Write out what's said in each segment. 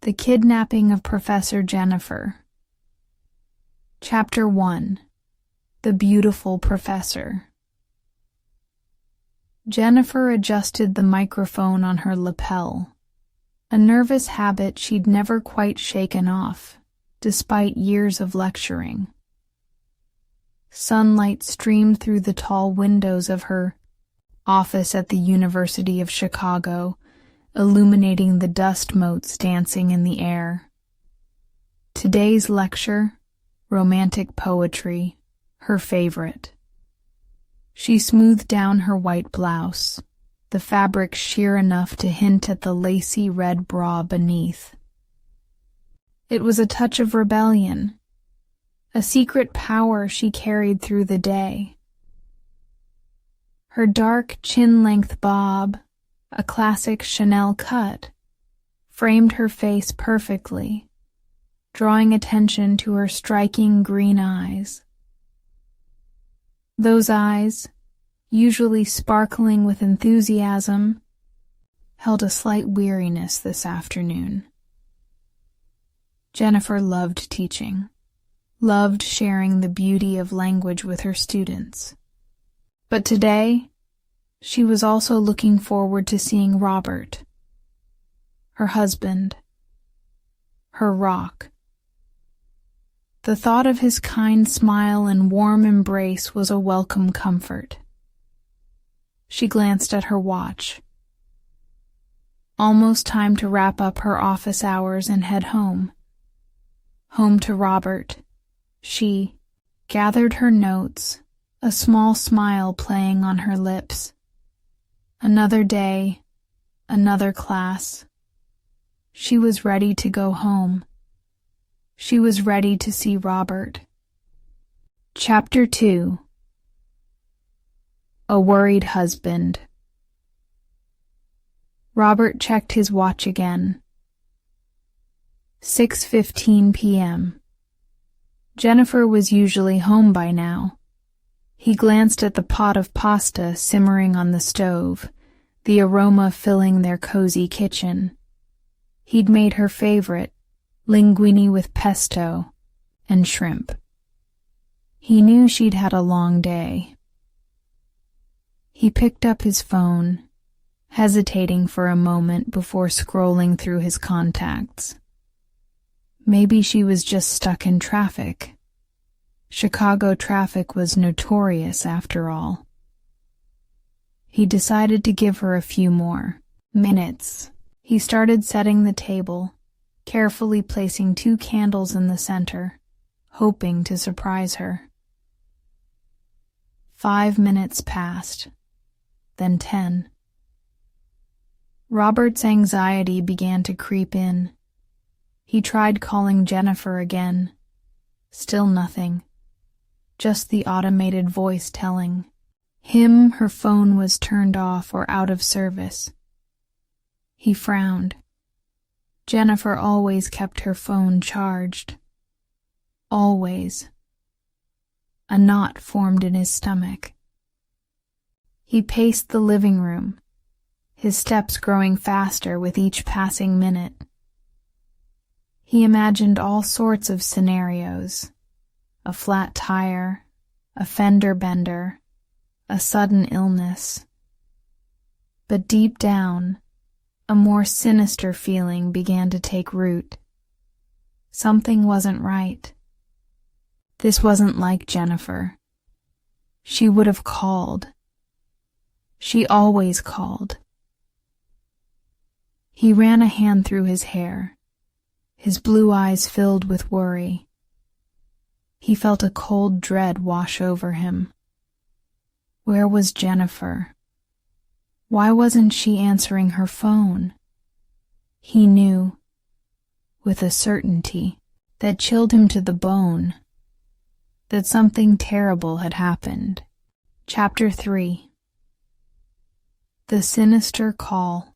The Kidnapping of Professor Jennifer. Chapter 1. The Beautiful Professor. Jennifer adjusted the microphone on her lapel, a nervous habit she'd never quite shaken off, despite years of lecturing. Sunlight streamed through the tall windows of her office at the University of Chicago, illuminating the dust motes dancing in the air. Today's lecture, romantic poetry, her favorite. She smoothed down her white blouse, the fabric sheer enough to hint at the lacy red bra beneath. It was a touch of rebellion, a secret power she carried through the day. Her dark chin-length bob, a classic Chanel cut, framed her face perfectly, drawing attention to her striking green eyes. Those eyes, usually sparkling with enthusiasm, held a slight weariness this afternoon. Jennifer loved teaching, loved sharing the beauty of language with her students. But today, she was also looking forward to seeing Robert, her husband, her rock. The thought of his kind smile and warm embrace was a welcome comfort. She glanced at her watch. Almost time to wrap up her office hours and head home. Home to Robert. She gathered her notes, a small smile playing on her lips. Another day, another class. She was ready to go home. She was ready to see Robert. Chapter 2. A Worried Husband. Robert checked his watch again. 6:15 p.m. Jennifer was usually home by now. He glanced at the pot of pasta simmering on the stove, the aroma filling their cozy kitchen. He'd made her favorite, linguine with pesto and shrimp. He knew she'd had a long day. He picked up his phone, hesitating for a moment before scrolling through his contacts. Maybe she was just stuck in traffic. Chicago traffic was notorious, after all. He decided to give her a few more minutes. He started setting the table, carefully placing 2 candles in the center, hoping to surprise her. 5 minutes passed, then 10. Robert's anxiety began to creep in. He tried calling Jennifer again. Still nothing. Just the automated voice telling him her phone was turned off or out of service. He frowned. Jennifer always kept her phone charged. Always. A knot formed in his stomach. He paced the living room, his steps growing faster with each passing minute. He imagined all sorts of scenarios. A flat tire, a fender bender, a sudden illness. But deep down, a more sinister feeling began to take root. Something wasn't right. This wasn't like Jennifer. She would have called. She always called. He ran a hand through his hair, his blue eyes filled with worry. He felt a cold dread wash over him. Where was Jennifer? Why wasn't she answering her phone? He knew, with a certainty that chilled him to the bone, that something terrible had happened. Chapter 3. The Sinister Call.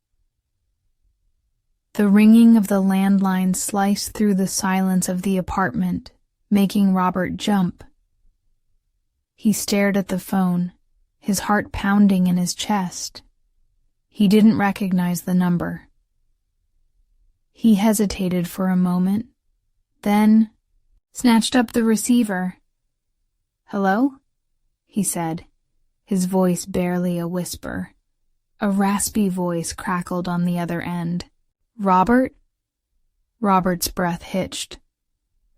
The ringing of the landline sliced through the silence of the apartment, making Robert jump. He stared at the phone, his heart pounding in his chest. He didn't recognize the number. He hesitated for a moment, then snatched up the receiver. "Hello?" he said, his voice barely a whisper. A raspy voice crackled on the other end. "Robert?" Robert's breath hitched.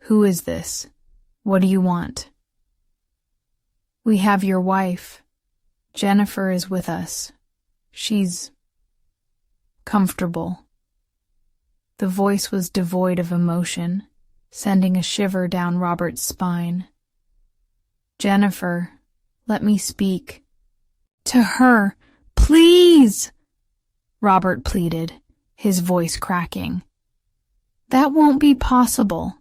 "Who is this? What do you want?" "We have your wife. Jennifer is with us. She's comfortable." The voice was devoid of emotion, sending a shiver down Robert's spine. "Jennifer, let me speak." "To her, please!" Robert pleaded, his voice cracking. "That won't be possible.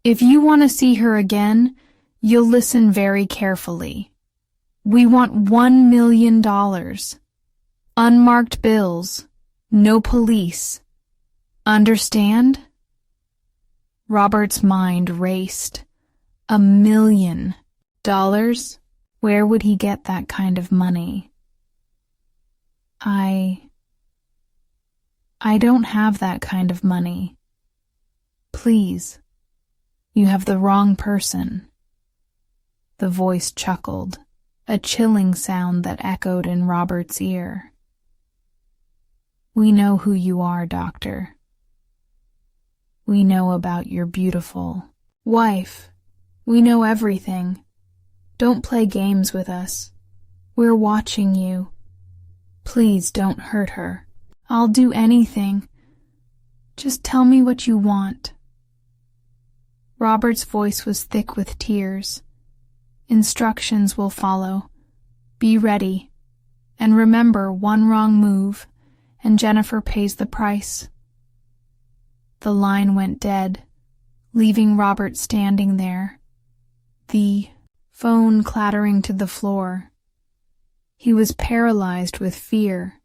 If you want to see her again, you'll listen very carefully. We want $1 million. Unmarked bills. No police. Understand?" Robert's mind raced. $1 million? Where would he get that kind of money? I don't have that kind of money. Please, you have the wrong person." The voice chuckled, a chilling sound that echoed in Robert's ear. "We know who you are, Doctor. We know about your beautiful wife. We know everything. Don't play games with us. We're watching you. Please don't hurt her. I'll do anything. Just tell me what you want." Robert's voice was thick with tears. "Instructions will follow. Be ready. And remember, one wrong move, and Jennifer pays the price." The line went dead, leaving Robert standing there, the phone clattering to the floor. He was paralyzed with fear.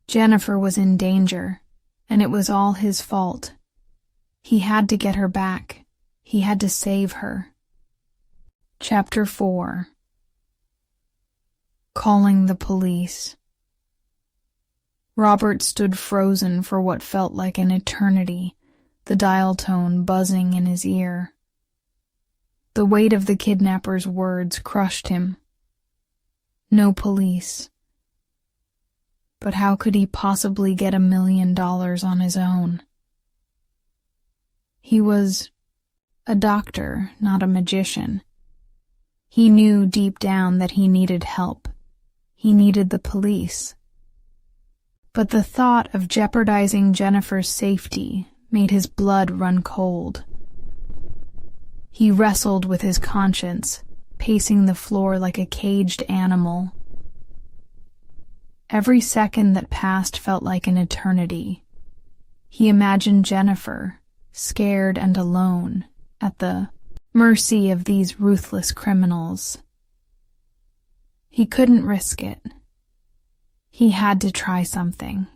Jennifer was in danger, and it was all his fault. He had to get her back. He had to save her. Chapter 4. Calling the police. Robert stood frozen for what felt like an eternity, the dial tone buzzing in his ear. The weight of the kidnapper's words crushed him. No police. But how could he possibly get $1 million on his own? He was a doctor, not a magician. He knew deep down that he needed help. He needed the police. But the thought of jeopardizing Jennifer's safety made his blood run cold. He wrestled with his conscience, pacing the floor like a caged animal. Every second that passed felt like an eternity. He imagined Jennifer, scared and alone, at the mercy of these ruthless criminals. He couldn't risk it. He had to try something.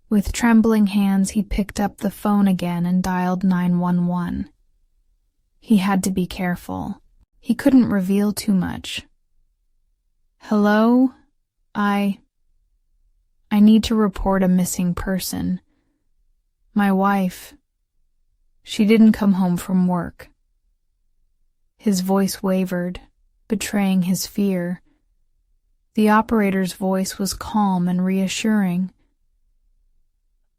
With trembling hands, he picked up the phone again and dialed 911. He had to be careful. He couldn't reveal too much. "Hello? I need to report a missing person. My wife, she didn't come home from work." His voice wavered, betraying his fear. The operator's voice was calm and reassuring.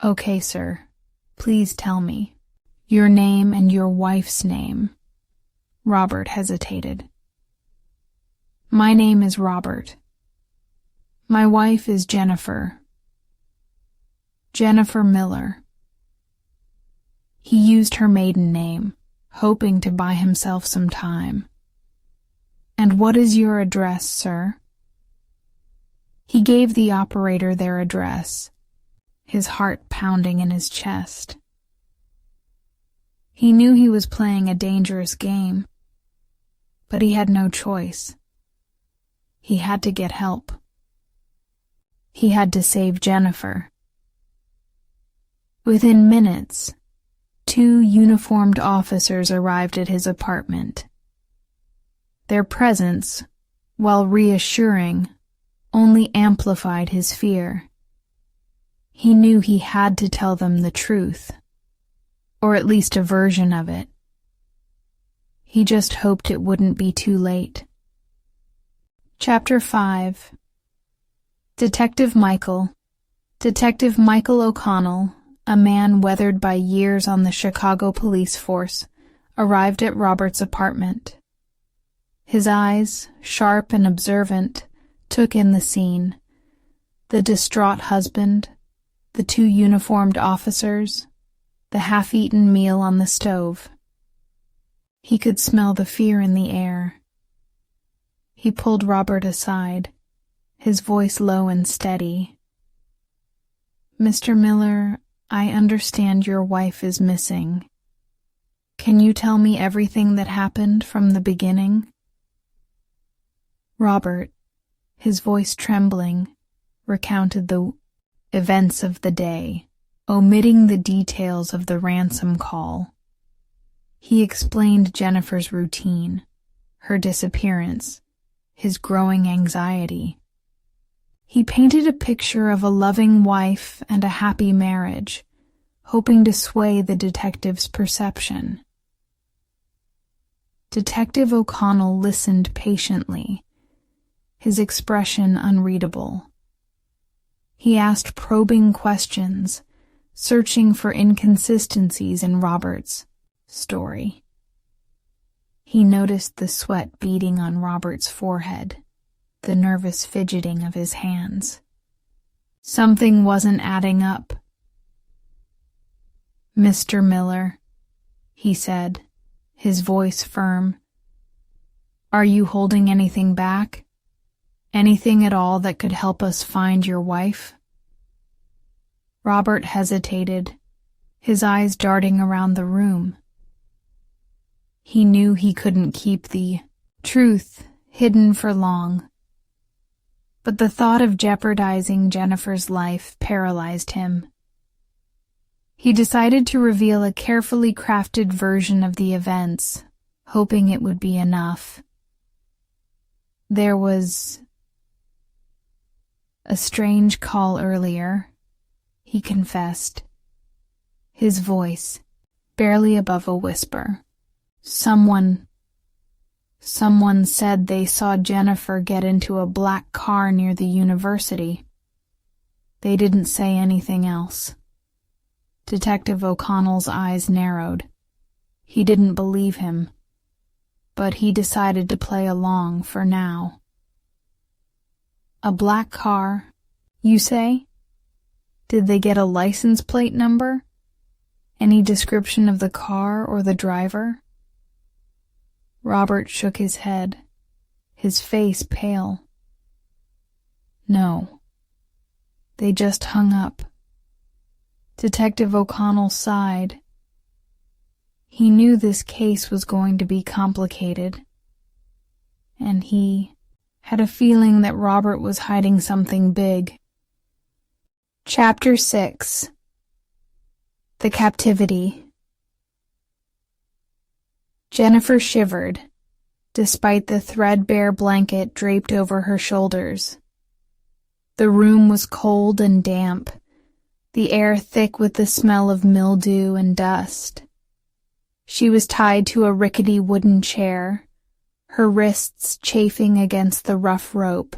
"Okay, sir. Please tell me your name and your wife's name." Robert hesitated. "My name is Robert. My wife is Jennifer. Jennifer Miller." He used her maiden name, hoping to buy himself some time. "And what is your address, sir?" He gave the operator their address, his heart pounding in his chest. He knew he was playing a dangerous game, but he had no choice. He had to get help. He had to save Jennifer. Within minutes, 2 uniformed officers arrived at his apartment. Their presence, while reassuring, only amplified his fear. He knew he had to tell them the truth, or at least a version of it. He just hoped it wouldn't be too late. Chapter 5. Detective Michael. Detective Michael O'Connell, a man weathered by years on the Chicago police force, arrived at Robert's apartment. His eyes, sharp and observant, took in the scene. The distraught husband, the two uniformed officers, the half-eaten meal on the stove. He could smell the fear in the air. He pulled Robert aside, his voice low and steady. "Mr. Miller, I understand your wife is missing. Can you tell me everything that happened from the beginning?" Robert, his voice trembling, recounted the events of the day, omitting the details of the ransom call. He explained Jennifer's routine, her disappearance, his growing anxiety. He painted a picture of a loving wife and a happy marriage, hoping to sway the detective's perception. Detective O'Connell listened patiently, his expression unreadable. He asked probing questions, searching for inconsistencies in Robert's story. He noticed the sweat beading on Robert's forehead, the nervous fidgeting of his hands. Something wasn't adding up. "Mr. Miller," he said, his voice firm, "are you holding anything back? Anything at all that could help us find your wife?" Robert hesitated, his eyes darting around the room. He knew he couldn't keep the truth hidden for long, but the thought of jeopardizing Jennifer's life paralyzed him. He decided to reveal a carefully crafted version of the events, hoping it would be enough. "There was a strange call earlier," he confessed, his voice barely above a whisper. Someone said they saw Jennifer get into a black car near the university. They didn't say anything else. Detective O'Connell's eyes narrowed. He didn't believe him, but he decided to play along for now. "A black car, you say? Did they get a license plate number? Any description of the car or the driver?" Robert shook his head, his face pale. "No. They just hung up." Detective O'Connell sighed. He knew this case was going to be complicated, and he had a feeling that Robert was hiding something big. Chapter 6. The Captivity. Jennifer shivered, despite the threadbare blanket draped over her shoulders. The room was cold and damp, the air thick with the smell of mildew and dust. She was tied to a rickety wooden chair, her wrists chafing against the rough rope.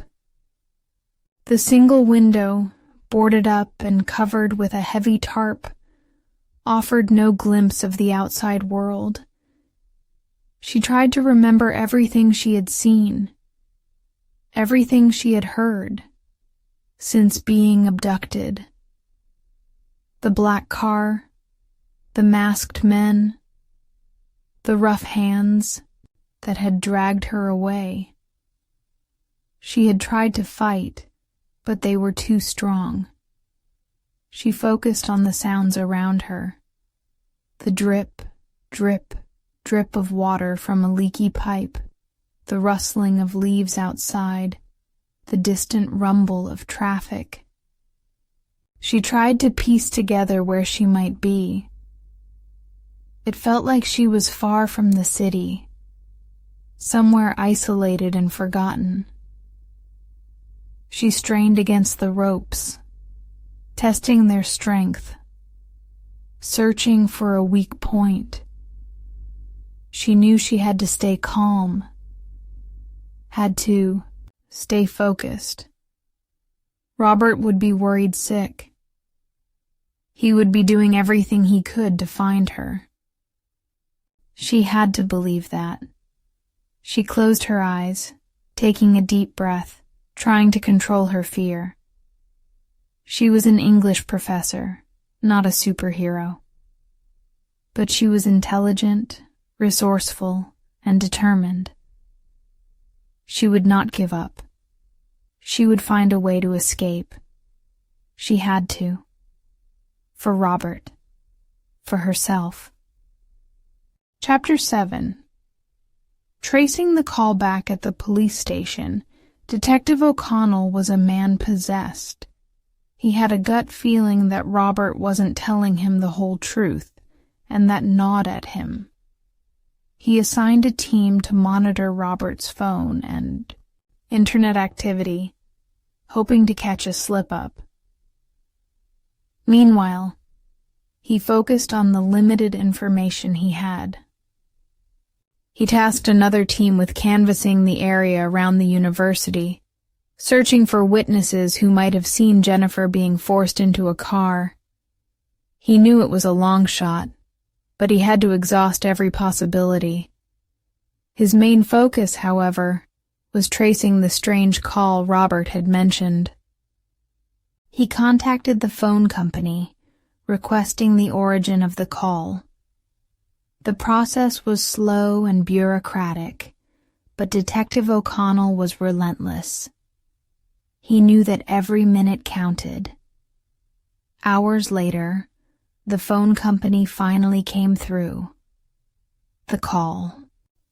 The single window, boarded up and covered with a heavy tarp, offered no glimpse of the outside world. She tried to remember everything she had seen, everything she had heard, since being abducted. The black car, the masked men, the rough hands that had dragged her away. She had tried to fight, but they were too strong. She focused on the sounds around her. The drip, drip, drip of water from a leaky pipe, the rustling of leaves outside, the distant rumble of traffic. She tried to piece together where she might be. It felt like she was far from the city, somewhere isolated and forgotten. She strained against the ropes, testing their strength, searching for a weak point. She knew she had to stay calm, had to stay focused. Robert would be worried sick. He would be doing everything he could to find her. She had to believe that. She closed her eyes, taking a deep breath, trying to control her fear. She was an English professor, not a superhero. But she was intelligent, resourceful, and determined. She would not give up. She would find a way to escape. She had to. For Robert. For herself. Chapter 7. Tracing the call back at the police station, Detective O'Connell was a man possessed. He had a gut feeling that Robert wasn't telling him the whole truth, and that gnawed at him. He assigned a team to monitor Robert's phone and internet activity, hoping to catch a slip-up. Meanwhile, he focused on the limited information he had. He tasked another team with canvassing the area around the university, searching for witnesses who might have seen Jennifer being forced into a car. He knew it was a long shot, but he had to exhaust every possibility. His main focus, however, was tracing the strange call Robert had mentioned. He contacted the phone company, requesting the origin of the call. The process was slow and bureaucratic, but Detective O'Connell was relentless. He knew that every minute counted. Hours later, the phone company finally came through. The call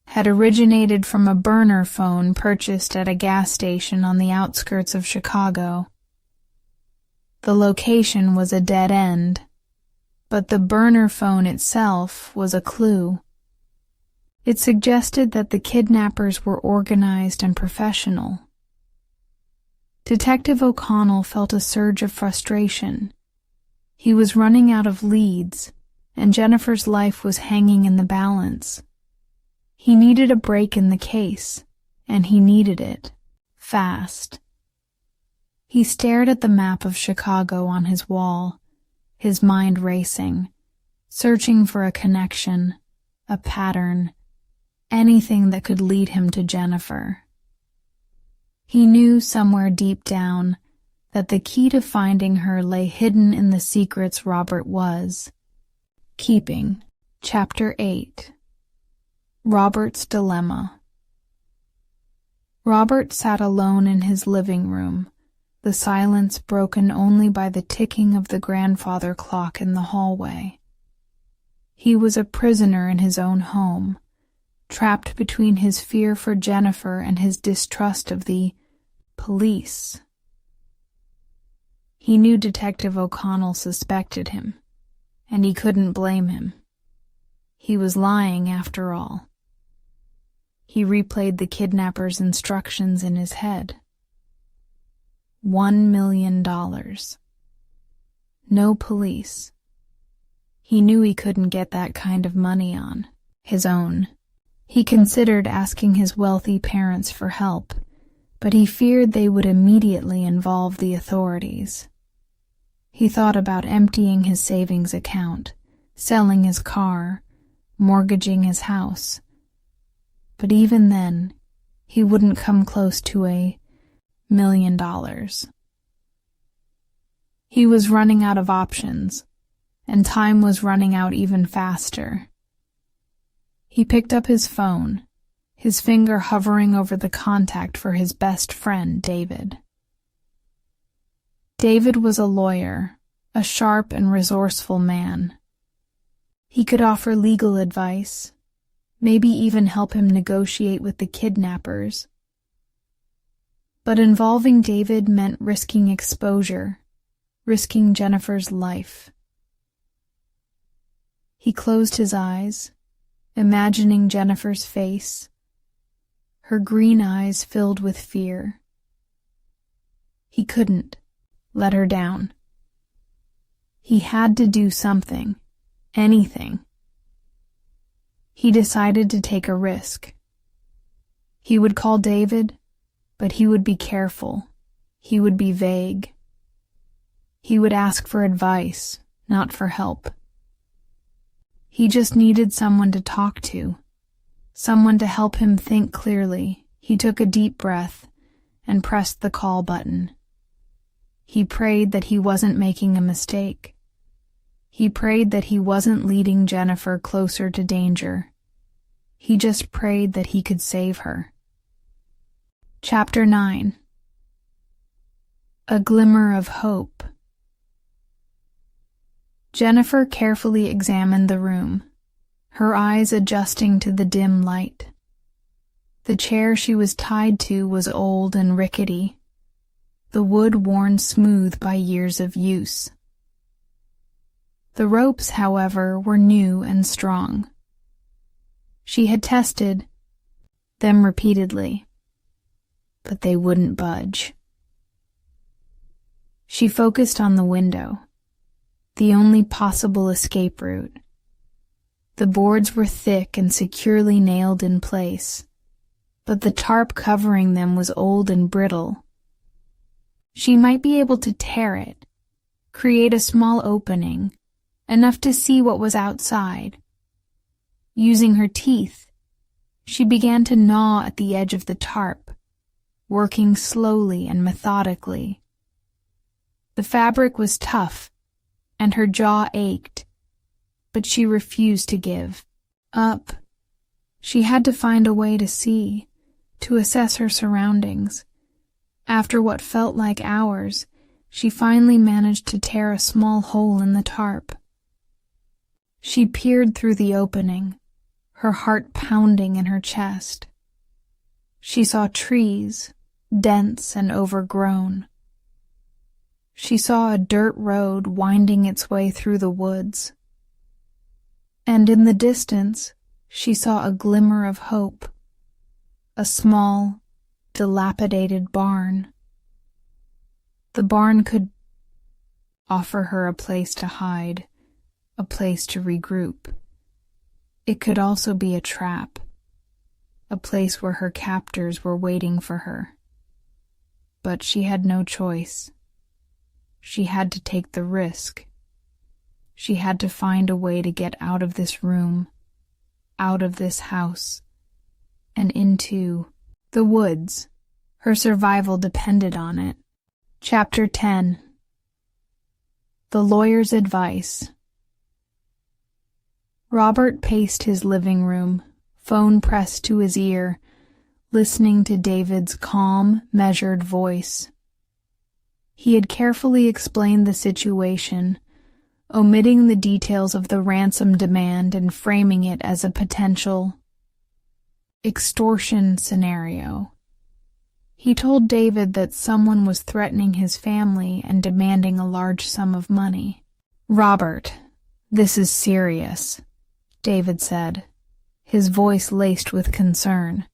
had originated from a burner phone purchased at a gas station on the outskirts of Chicago. The location was a dead end, but the burner phone itself was a clue. It suggested that the kidnappers were organized and professional. Detective O'Connell felt a surge of frustration. He was running out of leads, and Jennifer's life was hanging in the balance. He needed a break in the case, and he needed it fast. He stared at the map of Chicago on his wall, his mind racing, searching for a connection, a pattern, anything that could lead him to Jennifer. He knew somewhere deep down that the key to finding her lay hidden in the secrets Robert was keeping. Chapter 8. Robert's Dilemma. Robert sat alone in his living room, the silence broken only by the ticking of the grandfather clock in the hallway. He was a prisoner in his own home, trapped between his fear for Jennifer and his distrust of the police. He knew Detective O'Connell suspected him, and he couldn't blame him. He was lying after all. He replayed the kidnapper's instructions in his head. $1 million. No police. He knew he couldn't get that kind of money on his own. He considered asking his wealthy parents for help, but he feared they would immediately involve the authorities. He thought about emptying his savings account, selling his car, mortgaging his house. But even then, he wouldn't come close to $1 million. He was running out of options, and time was running out even faster. He picked up his phone, his finger hovering over the contact for his best friend, David. David was a lawyer, a sharp and resourceful man. He could offer legal advice, maybe even help him negotiate with the kidnappers. But involving David meant risking exposure, risking Jennifer's life. He closed his eyes, imagining Jennifer's face, her green eyes filled with fear. He couldn't let her down. He had to do something, anything. He decided to take a risk. He would call David, but he would be careful. He would be vague. He would ask for advice, not for help. He just needed someone to talk to, someone to help him think clearly. He took a deep breath and pressed the call button. He prayed that he wasn't making a mistake. He prayed that he wasn't leading Jennifer closer to danger. He just prayed that he could save her. Chapter 9. A Glimmer of Hope. Jennifer carefully examined the room, her eyes adjusting to the dim light. The chair she was tied to was old and rickety, the wood worn smooth by years of use. The ropes, however, were new and strong. She had tested them repeatedly, but they wouldn't budge. She focused on the window, the only possible escape route. The boards were thick and securely nailed in place, but the tarp covering them was old and brittle. She might be able to tear it, create a small opening, enough to see what was outside. Using her teeth, she began to gnaw at the edge of the tarp, working slowly and methodically. The fabric was tough, and her jaw ached, but she refused to give up. She had to find a way to see, to assess her surroundings. After what felt like hours, she finally managed to tear a small hole in the tarp. She peered through the opening, her heart pounding in her chest. She saw trees, dense and overgrown. She saw a dirt road winding its way through the woods. And in the distance, she saw a glimmer of hope, a small, dilapidated barn. The barn could offer her a place to hide, a place to regroup. It could also be a trap, a place where her captors were waiting for her. But she had no choice. She had to take the risk. She had to find a way to get out of this room, out of this house, and into the woods. Her survival depended on it. Chapter 10. The Lawyer's Advice. Robert paced his living room, phone pressed to his ear, listening to David's calm, measured voice. He had carefully explained the situation, omitting the details of the ransom demand and framing it as a potential extortion scenario. He told David that someone was threatening his family and demanding a large sum of money. "Robert, this is serious," David said, his voice laced with concern.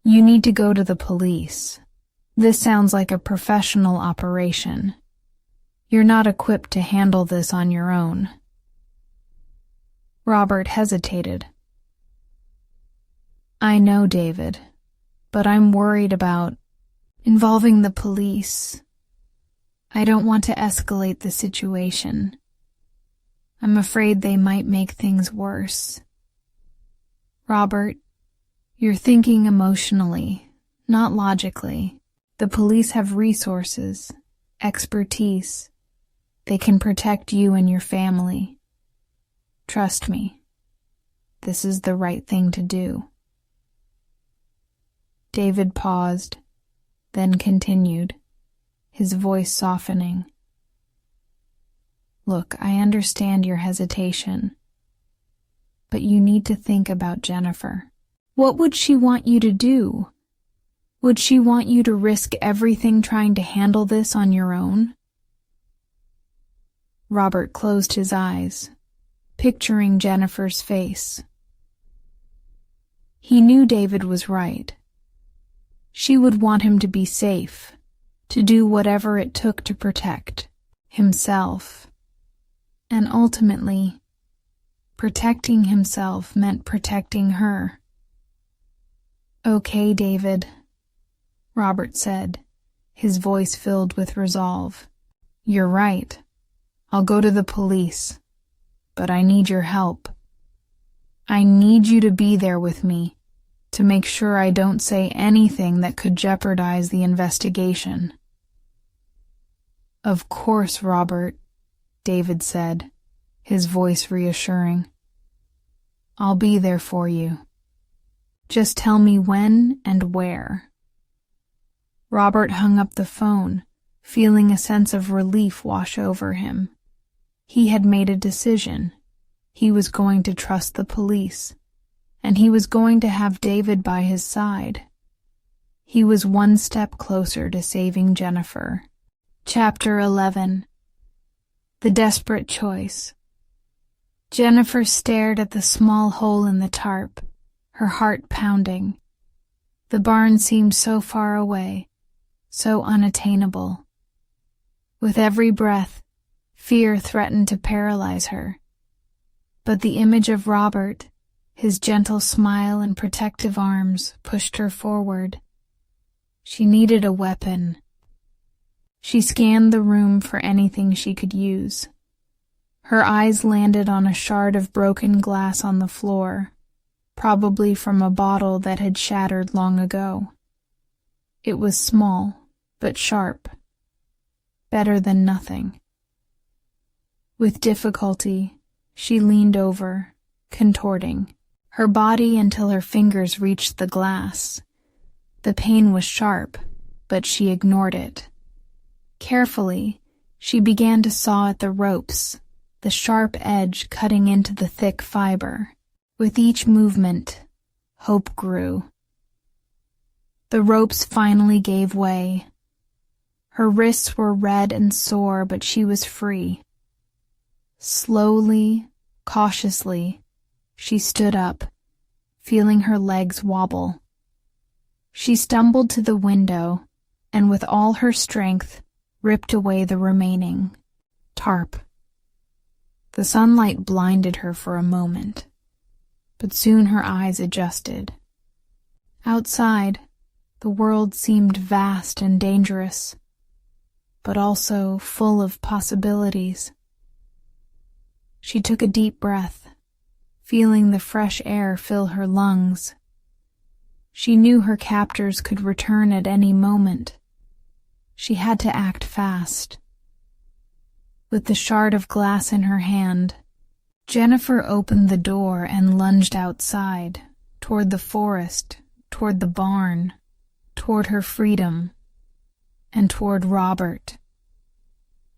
"You need to go to the police. This sounds like a professional operation. You're not equipped to handle this on your own." Robert hesitated. "I know, David, but I'm worried about involving the police. I don't want to escalate the situation. I'm afraid they might make things worse." "Robert, you're thinking emotionally, not logically. The police have resources, expertise. They can protect you and your family. Trust me, this is the right thing to do." David paused, then continued, his voice softening. "Look, I understand your hesitation, but you need to think about Jennifer. What would she want you to do? Would she want you to risk everything trying to handle this on your own?" Robert closed his eyes, picturing Jennifer's face. He knew David was right. She would want him to be safe, to do whatever it took to protect himself And ultimately, protecting himself meant protecting her. "Okay, David," Robert said, his voice filled with resolve. "You're right. I'll go to the police. But I need your help. I need you to be there with me, to make sure I don't say anything that could jeopardize the investigation." "Of course, Robert," David said, his voice reassuring. "I'll be there for you. Just tell me when and where." Robert hung up the phone, feeling a sense of relief wash over him. He had made a decision. He was going to trust the police, and he was going to have David by his side. He was one step closer to saving Jennifer. Chapter 11. The Desperate Choice. Jennifer stared at the small hole in the tarp, her heart pounding. The barn seemed so far away, so unattainable. With every breath, fear threatened to paralyze her. But the image of Robert, his gentle smile and protective arms, pushed her forward. She needed a weapon. She scanned the room for anything she could use. Her eyes landed on a shard of broken glass on the floor, probably from a bottle that had shattered long ago. It was small, but sharp. Better than nothing. With difficulty, she leaned over, contorting her body until her fingers reached the glass. The pain was sharp, but she ignored it. Carefully, she began to saw at the ropes, the sharp edge cutting into the thick fiber. With each movement, hope grew. The ropes finally gave way. Her wrists were red and sore, but she was free. Slowly, cautiously, she stood up, feeling her legs wobble. She stumbled to the window, and with all her strength, ripped away the remaining tarp. The sunlight blinded her for a moment, but soon her eyes adjusted. Outside, the world seemed vast and dangerous, but also full of possibilities. She took a deep breath, feeling the fresh air fill her lungs. She knew her captors could return at any moment. She had to act fast. With the shard of glass in her hand, Jennifer opened the door and lunged outside, toward the forest, toward the barn, toward her freedom, and toward Robert.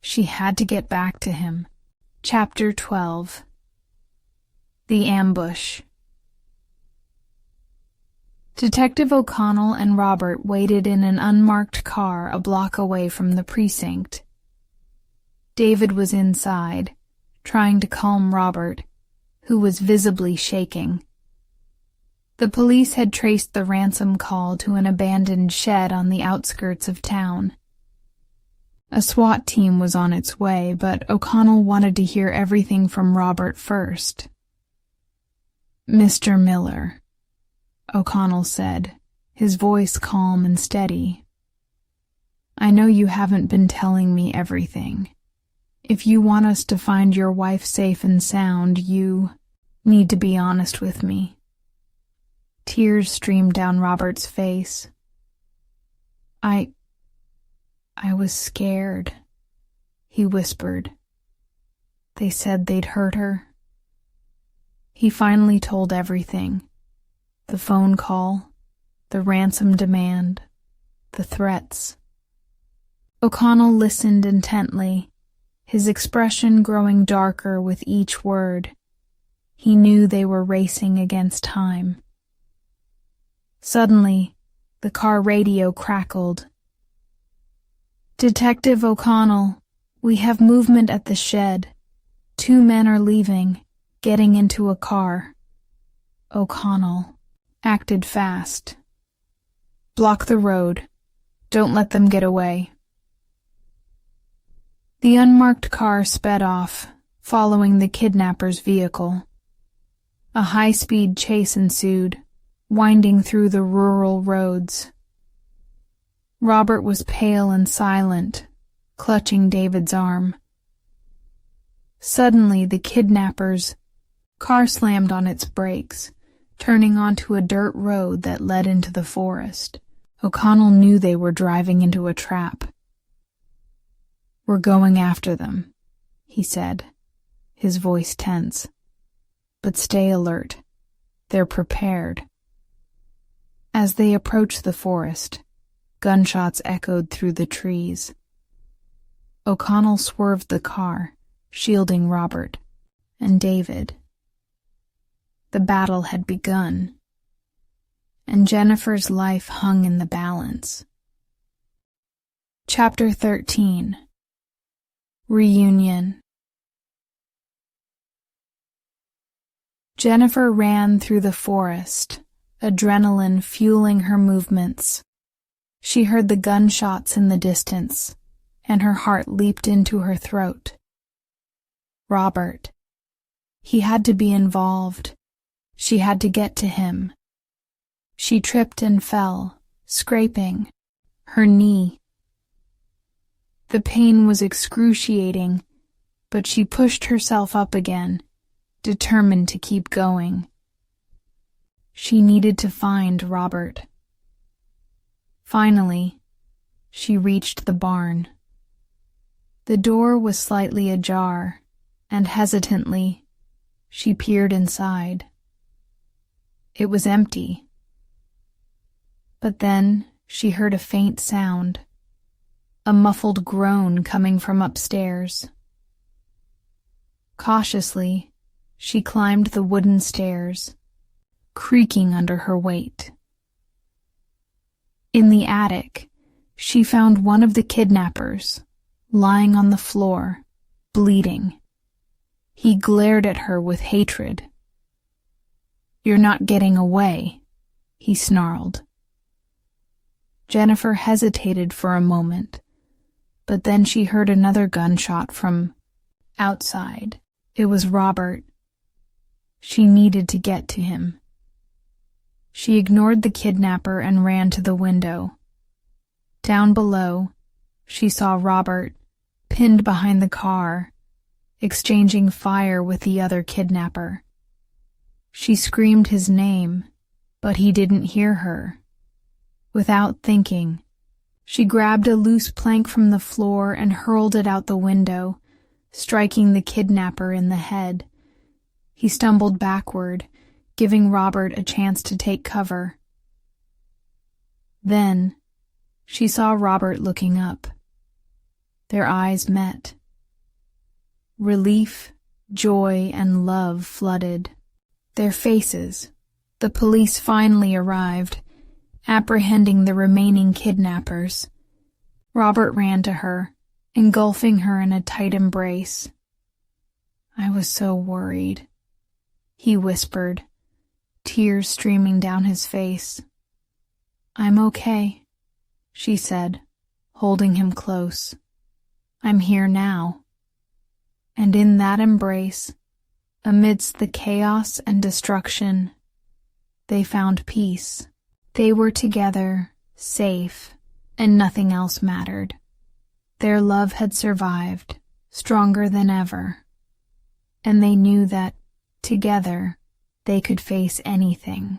She had to get back to him. Chapter 12. The Ambush. Detective O'Connell and Robert waited in an unmarked car a block away from the precinct. David was inside, trying to calm Robert, who was visibly shaking. The police had traced the ransom call to an abandoned shed on the outskirts of town. A SWAT team was on its way, but O'Connell wanted to hear everything from Robert first. "Mr. Miller," O'Connell said, his voice calm and steady. "I know you haven't been telling me everything. If you want us to find your wife safe and sound, you need to be honest with me." Tears streamed down Robert's face. I was scared," he whispered. "They said they'd hurt her." He finally told everything. The phone call, the ransom demand, the threats. O'Connell listened intently, his expression growing darker with each word. He knew they were racing against time. Suddenly, the car radio crackled. "Detective O'Connell, we have movement at the shed. 2 men are leaving, getting into a car." O'Connell acted fast. "Block the road. Don't let them get away." The unmarked car sped off, following the kidnapper's vehicle. A high-speed chase ensued, winding through the rural roads. Robert was pale and silent, clutching David's arm. Suddenly, the kidnapper's car slammed on its brakes, turning onto a dirt road that led into the forest. O'Connell knew they were driving into a trap. "We're going after them," he said, his voice tense. "But stay alert. They're prepared." As they approached the forest, gunshots echoed through the trees. O'Connell swerved the car, shielding Robert and David. The battle had begun, and Jennifer's life hung in the balance. Chapter 13. Reunion. Jennifer ran through the forest, adrenaline fueling her movements. She heard the gunshots in the distance, and her heart leaped into her throat. Robert. He had to be involved. She had to get to him. She tripped and fell, scraping her knee. The pain was excruciating, but she pushed herself up again, determined to keep going. She needed to find Robert. Finally, she reached the barn. The door was slightly ajar, and hesitantly, she peered inside. It was empty. But then she heard a faint sound, a muffled groan coming from upstairs. Cautiously, she climbed the wooden stairs, creaking under her weight. In the attic, she found one of the kidnappers, lying on the floor, bleeding. He glared at her with hatred. "You're not getting away," he snarled. Jennifer hesitated for a moment, but then she heard another gunshot from outside. It was Robert. She needed to get to him. She ignored the kidnapper and ran to the window. Down below, she saw Robert, pinned behind the car, exchanging fire with the other kidnapper. She screamed his name, but he didn't hear her. Without thinking, she grabbed a loose plank from the floor and hurled it out the window, striking the kidnapper in the head. He stumbled backward, giving Robert a chance to take cover. Then, she saw Robert looking up. Their eyes met. Relief, joy, and love flooded their faces. The police finally arrived, apprehending the remaining kidnappers. Robert ran to her, engulfing her in a tight embrace. "I was so worried," he whispered, tears streaming down his face. "I'm okay," she said, holding him close. "I'm here now." And in that embrace, amidst the chaos and destruction, they found peace. They were together, safe, and nothing else mattered. Their love had survived, stronger than ever, and they knew that, together, they could face anything.